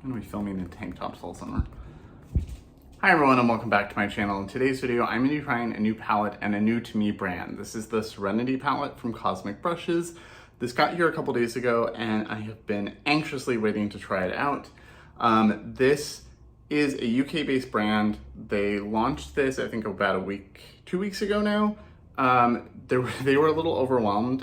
I'm gonna be filming in tank tops all summer. Hi everyone and welcome back to my channel. In today's video, I'm gonna be trying a new palette and a new to me brand. This is the Serenity palette from Cosmic Brushes. This got here a couple days ago and I have been anxiously waiting to try it out. This is a UK-based brand. They launched this, I think about 2 weeks ago now. They were a little overwhelmed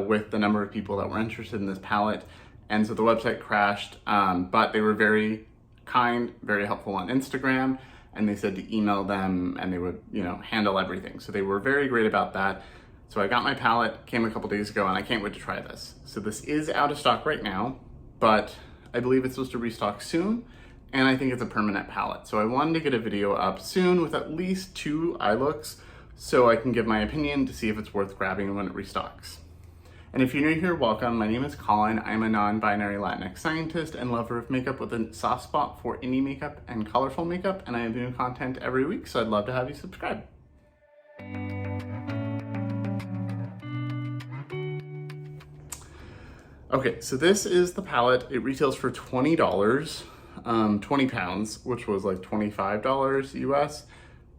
with the number of people that were interested in this palette. And so the website crashed, but they were very kind, very helpful on Instagram, and they said to email them and they would, handle everything. So they were very great about that. So I got my palette, came a couple days ago, and I can't wait to try this. So this is out of stock right now, but I believe it's supposed to restock soon, and I think it's a permanent palette. So I wanted to get a video up soon with at least 2 eye looks so I can give my opinion to see if it's worth grabbing when it restocks. And if you're new here, welcome. My name is Colin. I'm a non-binary Latinx scientist and lover of makeup with a soft spot for indie makeup and colorful makeup, and I am doing content every week, so I'd love to have you subscribe. Okay, so this is the palette. It retails for $20, 20 pounds, which was like $25 US,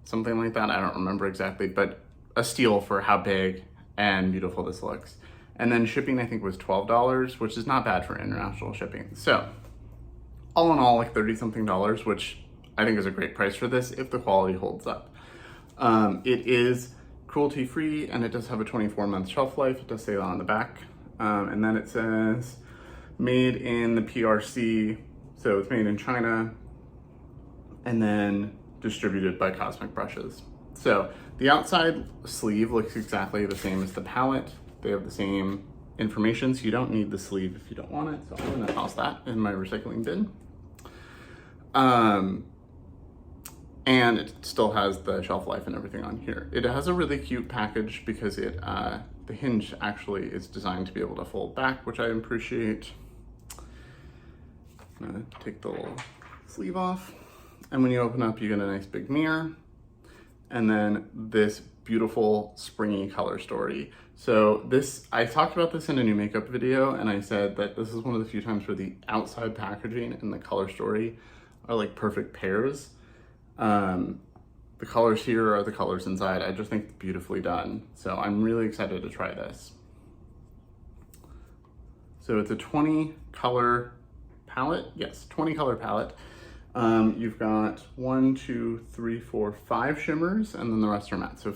something like that. I don't remember exactly, but a steal for how big and beautiful this looks. And then shipping, I think, was $12, which is not bad for international shipping. So all in all, like $30-something, which I think is a great price for this if the quality holds up. It is cruelty-free and it does have a 24-month shelf life. It does say that on the back. And then it says made in the PRC. So it's made in China and then distributed by Cosmic Brushes. So the outside sleeve looks exactly the same as the palette. They have the same information, so you don't need the sleeve if you don't want it. So I'm gonna toss that in my recycling bin. And it still has the shelf life and everything on here. It has a really cute package because the hinge actually is designed to be able to fold back, which I appreciate. I'm gonna take the little sleeve off. And when you open up, you get a nice big mirror. And then this beautiful springy color story. So this, I talked about this in a new makeup video, and I said that this is one of the few times where the outside packaging and the color story are like perfect pairs. The colors here are the colors inside. I just think beautifully done. So I'm really excited to try this. So it's a 20 color palette. Yes, 20 color palette. You've got 1, 2, 3, 4, 5 shimmers, and then the rest are matte. So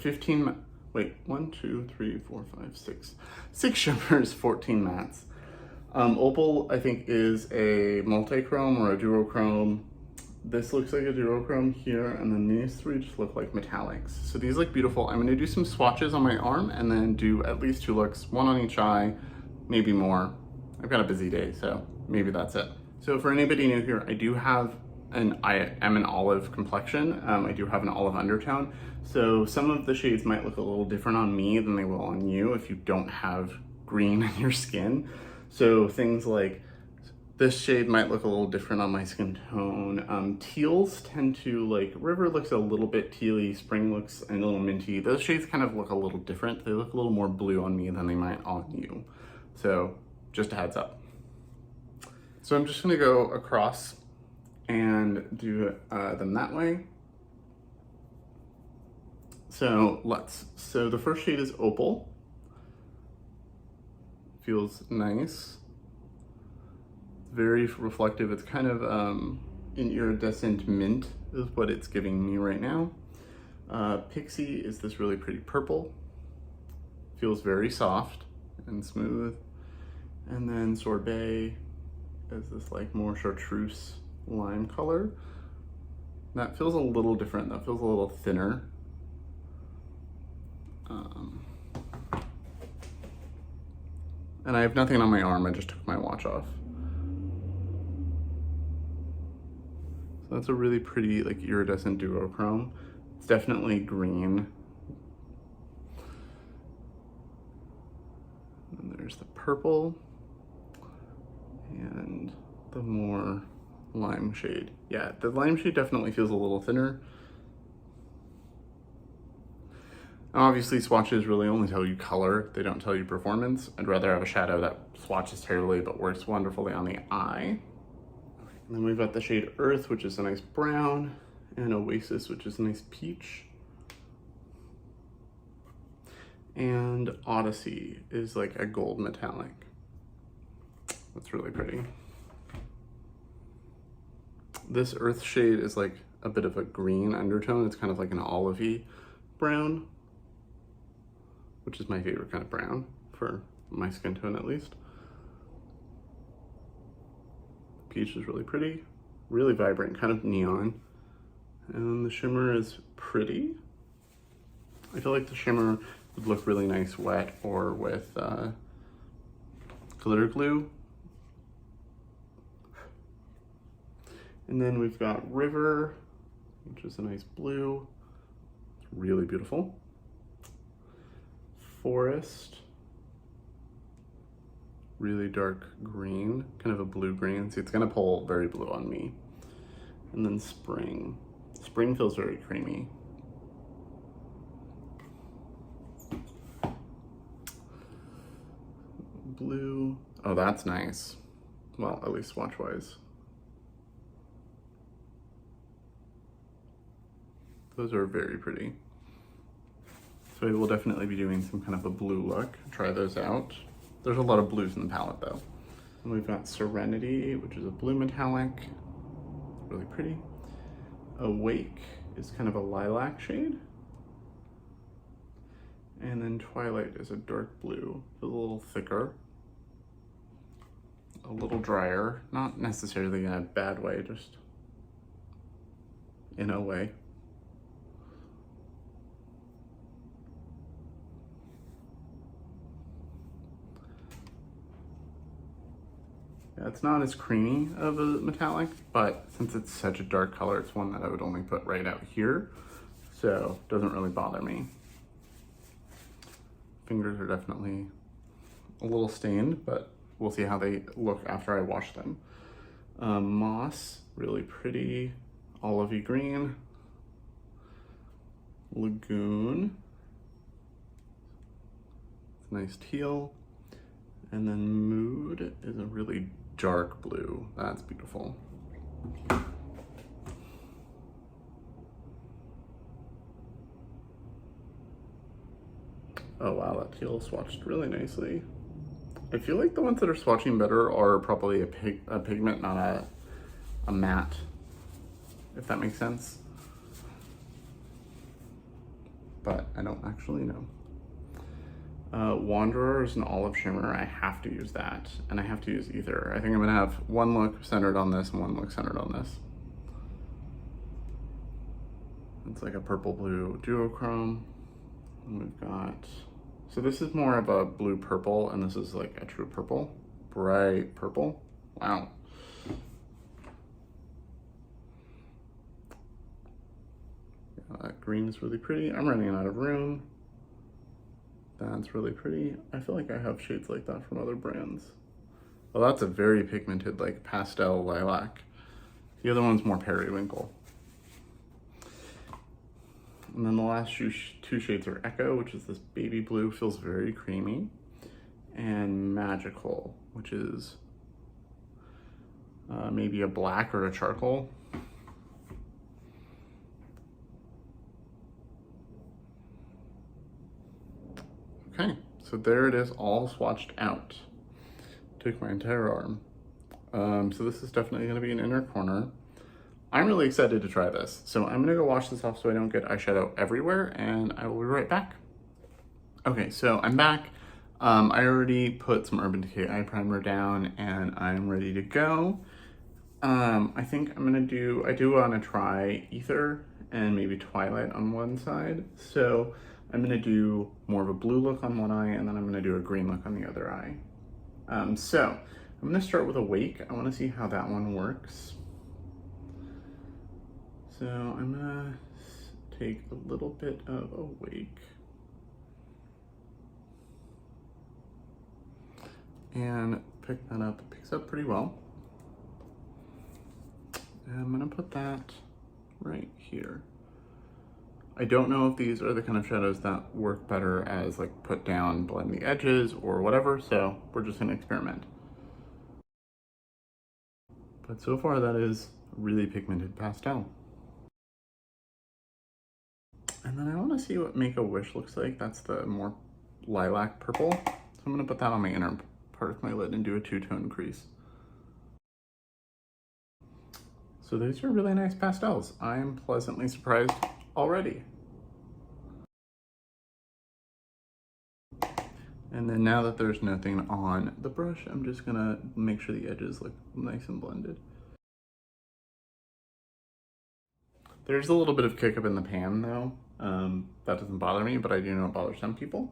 1, 2, 3, 4, 5, 6. 6 shimmers, 14 mattes. Opal, I think, is a multi-chrome or a duochrome. This looks like a duochrome here, and then these 3 just look like metallics. So these look beautiful. I'm gonna do some swatches on my arm and then do at least 2 looks, 1 on each eye, maybe more. I've got a busy day, so maybe that's it. So for anybody new here, I am an olive complexion. I do have an olive undertone. So some of the shades might look a little different on me than they will on you if you don't have green in your skin. So things like this shade might look a little different on my skin tone. Teals tend to, like, River looks a little bit tealy, Spring looks a little minty. Those shades kind of look a little different. They look a little more blue on me than they might on you. So just a heads up. So I'm just gonna go across and do them that way. So so the first shade is Opal. Feels nice. Very reflective. It's kind of an iridescent mint is what it's giving me right now. Pixie is this really pretty purple. Feels very soft and smooth. And then Sorbet is this like more chartreuse lime color. That feels a little different. That feels a little thinner. And I have nothing on my arm. I just took my watch off. So that's a really pretty like iridescent duochrome. It's definitely green. And there's the purple and the more lime shade. Yeah, the lime shade definitely feels a little thinner. Obviously, swatches really only tell you color. They don't tell you performance. I'd rather have a shadow that swatches terribly but works wonderfully on the eye. And then we've got the shade Earth, which is a nice brown, and Oasis, which is a nice peach. And Odyssey is like a gold metallic. That's really pretty. This Earth shade is like a bit of a green undertone. It's kind of like an olivey brown, which is my favorite kind of brown for my skin tone at least. Peach is really pretty, really vibrant, kind of neon. And the shimmer is pretty. I feel like the shimmer would look really nice wet or with glitter glue. And then we've got River, which is a nice blue. It's really beautiful. Forest, really dark green, kind of a blue green. See, it's gonna pull very blue on me. And then Spring. Spring feels very creamy. Blue, oh, that's nice. Well, at least swatch-wise. Those are very pretty. So we will definitely be doing some kind of a blue look. Try those out. There's a lot of blues in the palette though. And we've got Serenity, which is a blue metallic. Really pretty. Awake is kind of a lilac shade. And then Twilight is a dark blue, a little thicker. A little drier, not necessarily in a bad way, just in a way. Yeah, it's not as creamy of a metallic, but since it's such a dark color, it's one that I would only put right out here, so it doesn't really bother me. Fingers are definitely a little stained, but we'll see how they look after I wash them. Moss, really pretty, olivey green. Lagoon, it's nice teal. And then Mood is a really dark blue. That's beautiful. Oh wow, that teal swatched really nicely. I feel like the ones that are swatching better are probably a pigment, not a matte, if that makes sense. But I don't actually know. Wanderer is an olive shimmer. I have to use that, and I have to use either. I think I'm gonna have one look centered on this and one look centered on this. It's like a purple blue duochrome. And we've got, so this is more of a blue purple, and this is like a true purple, bright purple. Wow. That green is really pretty. I'm running out of room. That's really pretty. I feel like I have shades like that from other brands. Well, that's a very pigmented, like pastel lilac. The other one's more periwinkle. And then the last two shades are Echo, which is this baby blue, feels very creamy, and Magical, which is maybe a black or a charcoal. Okay, so there it is, all swatched out. Took my entire arm. So this is definitely gonna be an inner corner. I'm really excited to try this. So I'm gonna go wash this off so I don't get eyeshadow everywhere, and I will be right back. Okay, so I'm back. I already put some Urban Decay eye primer down and I'm ready to go. I think I'm gonna do, I do wanna try Ether and maybe Twilight on one side. So I'm gonna do more of a blue look on one eye, and then I'm gonna do a green look on the other eye. So I'm gonna start with Awake. I wanna see how that one works. So I'm gonna take a little bit of Awake and pick that up. It picks up pretty well. And I'm gonna put that right here. I don't know if these are the kind of shadows that work better as like put down, blend the edges or whatever, so we're just gonna experiment. But so far that is a really pigmented pastel. And then I want to see what Make-A-Wish looks like. That's the more lilac purple. So I'm going to put that on my inner part of my lid and do a two-tone crease. So these are really nice pastels. I'm pleasantly surprised already. And then now that there's nothing on the brush, I'm just gonna make sure the edges look nice and blended. There's a little bit of kick up in the pan though. That doesn't bother me, but I do know it bothers some people.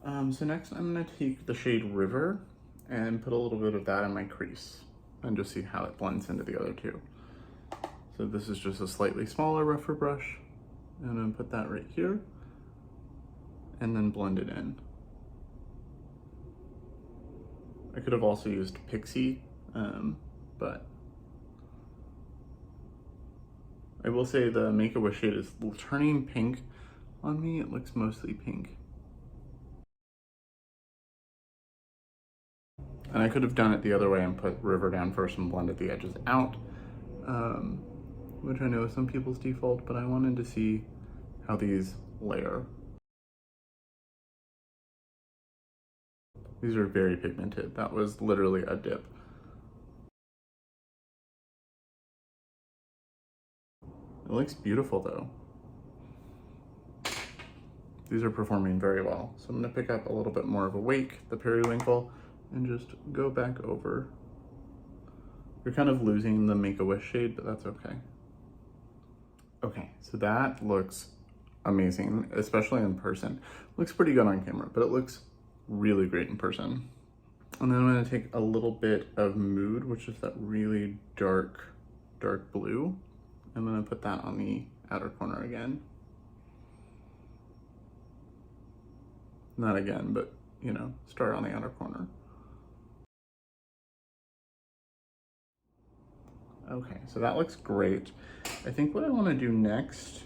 So next I'm gonna take the shade River and put a little bit of that in my crease and just see how it blends into the other two. So this is just a slightly smaller, rougher brush. And I'm gonna put that right here and then blend it in. I could have also used Pixie, but I will say the Make-A-Wish shade is turning pink on me. It looks mostly pink. And I could have done it the other way and put River down first and blended the edges out, which I know is some people's default, but I wanted to see how these layer. These are very pigmented. That was literally a dip. It looks beautiful though. These are performing very well. So I'm gonna pick up a little bit more of a wake, the periwinkle, and just go back over. You're kind of losing the Make-A-Wish shade, but that's okay. Okay, so that looks amazing, especially in person. Looks pretty good on camera, but it looks really great in person. And then I'm gonna take a little bit of Mood, which is that really dark blue. I'm gonna put that on the outer corner again. Not again, but you know, start on the outer corner. Okay, so that looks great. I think what I wanna do next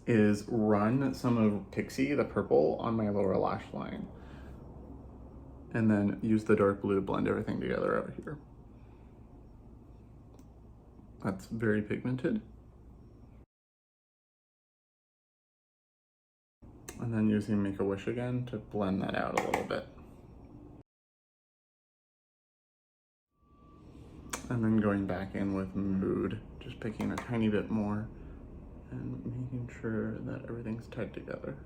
is run some of Pixie, the purple, on my lower lash line. And then use the dark blue to blend everything together over here. That's very pigmented. And then using Make-A-Wish again to blend that out a little bit. And then going back in with Mood, just picking a tiny bit more and making sure that everything's tied together.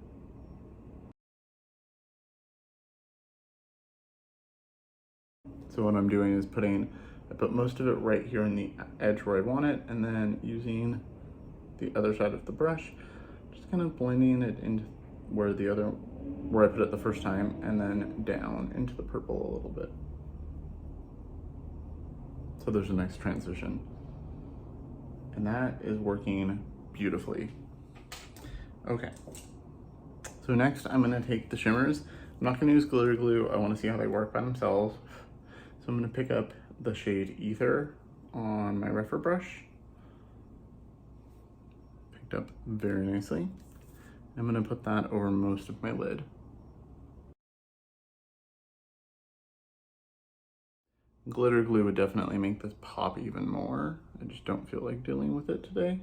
So what I'm doing is I put most of it right here in the edge where I want it, and then using the other side of the brush, just kind of blending it into where I put it the first time, and then down into the purple a little bit. So there's a nice transition. And that is working beautifully. Okay, so next I'm gonna take the shimmers. I'm not gonna use glitter glue. I wanna see how they work by themselves. So I'm gonna pick up the shade Ether on my Refer brush. Picked up very nicely. I'm gonna put that over most of my lid. Glitter glue would definitely make this pop even more. I just don't feel like dealing with it today.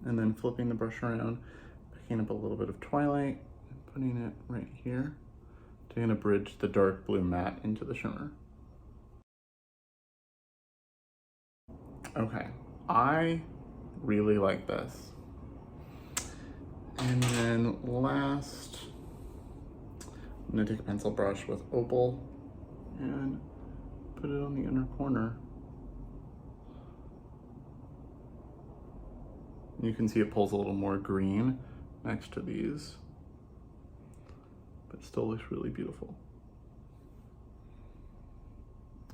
And then flipping the brush around, picking up a little bit of Twilight, and putting it right here. I'm gonna bridge the dark blue matte into the shimmer. Okay, I really like this. And then last, I'm gonna take a pencil brush with Opal and put it on the inner corner. You can see it pulls a little more green next to these, but still looks really beautiful.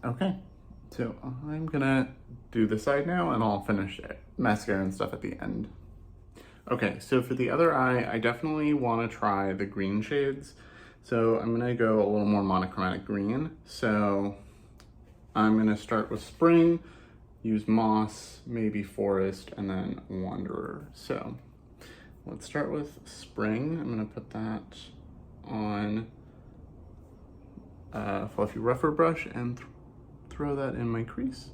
Okay, so I'm gonna do the side now and I'll finish mascara and stuff at the end. Okay, so for the other eye, I definitely wanna try the green shades. So I'm gonna go a little more monochromatic green. So I'm gonna start with Spring, use Moss, maybe Forest, and then Wanderer. So let's start with Spring. I'm gonna put that on a fluffy rougher brush and throw that in my crease.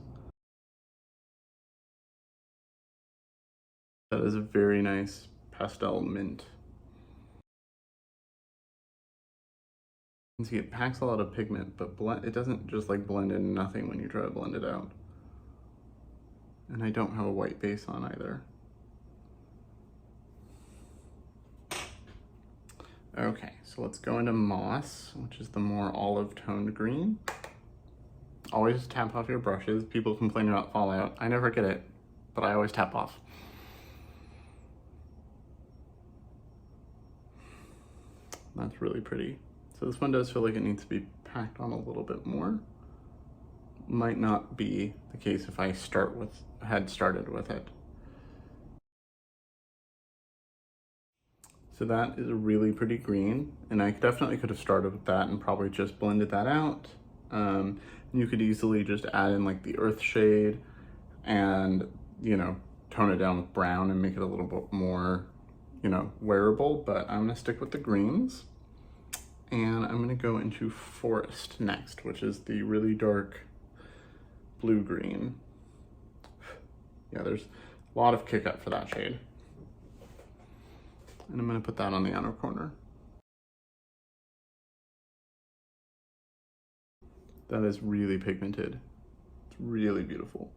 That is a very nice pastel mint. You can see it packs a lot of pigment, but it doesn't just like blend in nothing when you try to blend it out. And I don't have a white base on either. Okay, so let's go into Moss, which is the more olive toned green. Always tap off your brushes. People complain about fallout. I never get it, but I always tap off. That's really pretty. So this one does feel like it needs to be packed on a little bit more. Might not be the case if I had started with it. So that is a really pretty green, and I definitely could have started with that and probably just blended that out. You could easily just add in like the earth shade and, you know, tone it down with brown and make it a little bit more, you know, wearable, but I'm gonna stick with the greens. And I'm gonna go into Forest next, which is the really dark blue-green. Yeah, there's a lot of kick up for that shade. And I'm gonna put that on the outer corner. That is really pigmented. It's really beautiful.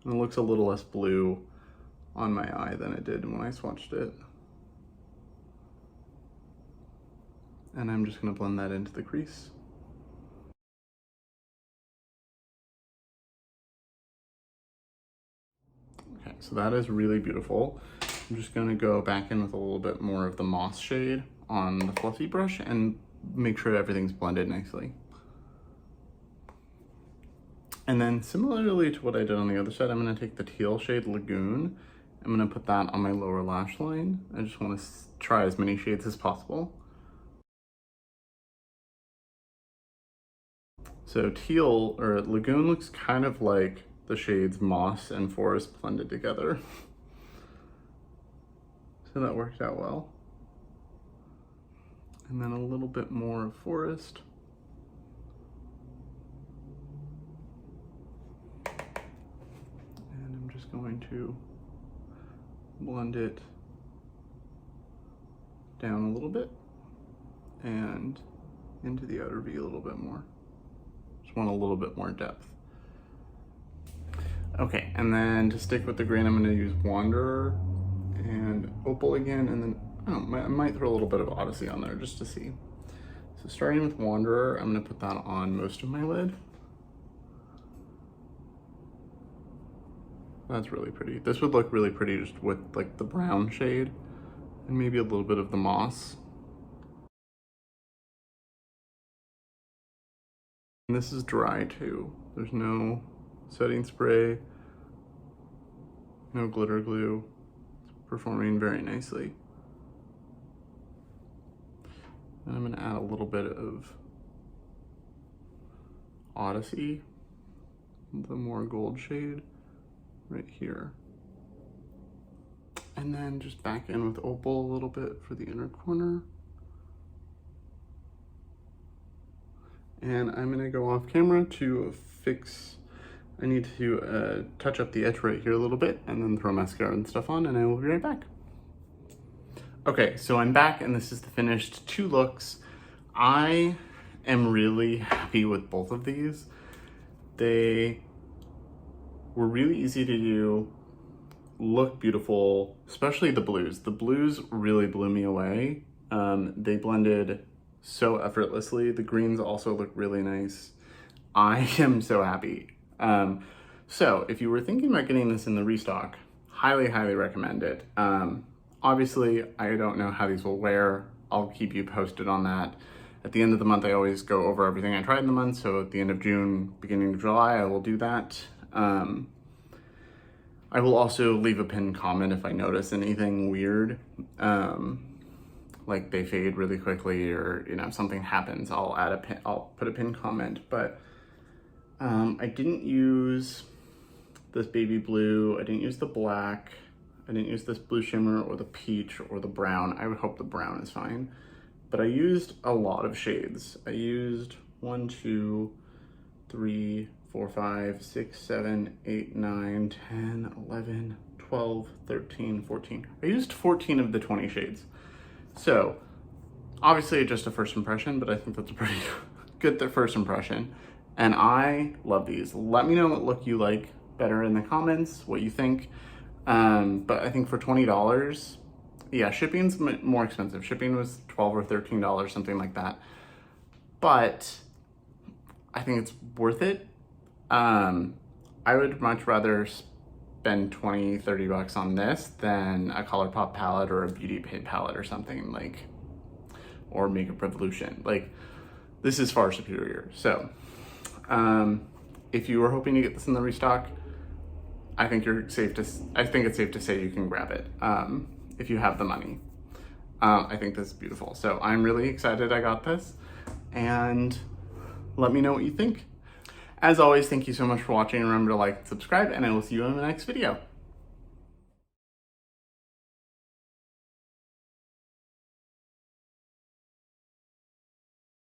And it looks a little less blue on my eye than it did when I swatched it. And I'm just gonna blend that into the crease. Okay, so that is really beautiful. I'm just gonna go back in with a little bit more of the Moss shade on the fluffy brush and make sure everything's blended nicely. And then similarly to what I did on the other side, I'm gonna take the teal shade Lagoon. I'm gonna put that on my lower lash line. I just wanna try as many shades as possible. So teal, or Lagoon, looks kind of like the shades Moss and Forest blended together. So that worked out well. And then a little bit more of Forest. And I'm just going to blend it down a little bit and into the outer V a little bit more. Just want a little bit more depth. Okay, and then to stick with the green, I'm gonna use Wanderer and Opal again, and then I might throw a little bit of Odyssey on there just to see. So starting with Wanderer, I'm gonna put that on most of my lid. That's really pretty. This would look really pretty just with like the brown shade and maybe a little bit of the moss. And this is dry too. There's no setting spray, no glitter glue. It's performing very nicely. And I'm gonna add a little bit of Odyssey, the more gold shade right here. And then just back in with Opal a little bit for the inner corner. And I'm gonna go off camera to fix, I need to touch up the edge right here a little bit and then throw mascara and stuff on, and I will be right back. Okay, so I'm back and this is the finished 2 looks. I am really happy with both of these. They were really easy to do, look beautiful, especially the blues. The blues really blew me away. They blended so effortlessly. The greens also look really nice. I am so happy. So if you were thinking about getting this in the restock, highly, highly recommend it. Obviously, I don't know how these will wear. I'll keep you posted on that. At the end of the month, I always go over everything I tried in the month. So at the end of June, beginning of July, I will do that. I will also leave a pinned comment if I notice anything weird, like they fade really quickly or, you know, something happens. I'll put a pinned comment, but I didn't use this baby blue. I didn't use the black. I didn't use this blue shimmer or the peach or the brown. I would hope the brown is fine. But I used a lot of shades. I used 1, 2, 3, 4, 5, 6, 7, 8, 9, 10, 11, 12, 13, 14. I used 14 of the 20 shades. So obviously just a first impression, but I think that's a pretty good first impression. And I love these. Let me know what look you like better in the comments, what you think. But I think for $20, yeah, shipping's more expensive. Shipping was $12 or $13, something like that. But I think it's worth it. I would much rather spend 20, 30 bucks on this than a ColourPop palette or a Beauty Pay palette or something like, or Makeup Revolution. Like, this is far superior. So, if you were hoping to get this in the restock, I think it's safe to say you can grab it, if you have the money. I think this is beautiful. So I'm really excited I got this, and let me know what you think. As always, thank you so much for watching. Remember to like and subscribe, and I will see you in the next video.